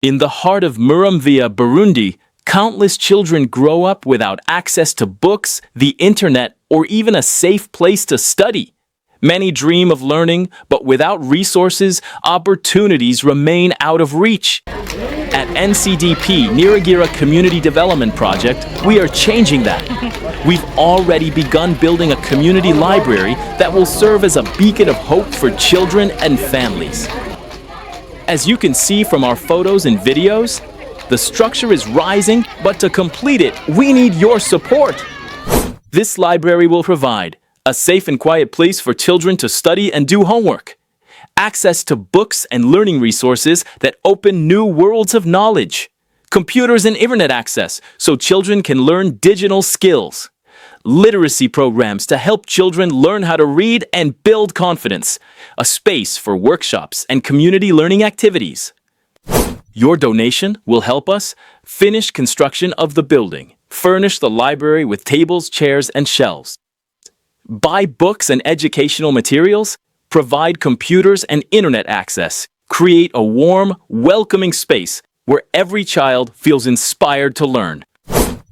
In the heart of Muramvya, Burundi, countless children grow up without access to books, the internet, or even a safe place to study. Many dream of learning, but without resources, opportunities remain out of reach. At NCDP, Niragira Community Development Project, we are changing that. We've already begun building a community library that will serve as a beacon of hope for children and families. As you can see from our photos and videos, the structure is rising, but to complete it, we need your support. This library will provide a safe and quiet place for children to study and do homework, access to books and learning resources that open new worlds of knowledge, computers and internet access so children can learn digital skills, literacy programs to help children learn how to read and build confidence, a space for workshops and community learning activities. Your donation will help us finish construction of the building, furnish the library with tables, chairs, and shelves, buy books and educational materials, provide computers and internet access, create a warm, welcoming space where every child feels inspired to learn.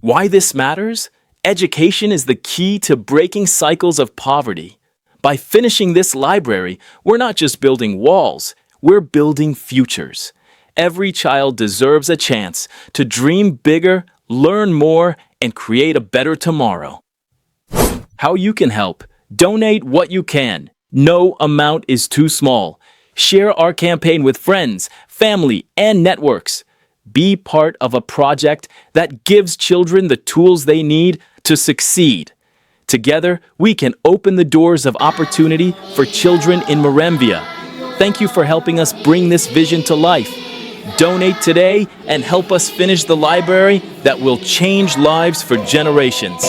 Why this matters? Education is the key to breaking cycles of poverty. By finishing this library, we're not just building walls, we're building futures. Every child deserves a chance to dream bigger, learn more, and create a better tomorrow. How you can help? Donate what you can. No amount is too small. Share our campaign with friends, family, and networks. Be part of a project that gives children the tools they need to succeed. Together, we can open the doors of opportunity for children in Muramvya. Thank you for helping us bring this vision to life. Donate today and help us finish the library that will change lives for generations.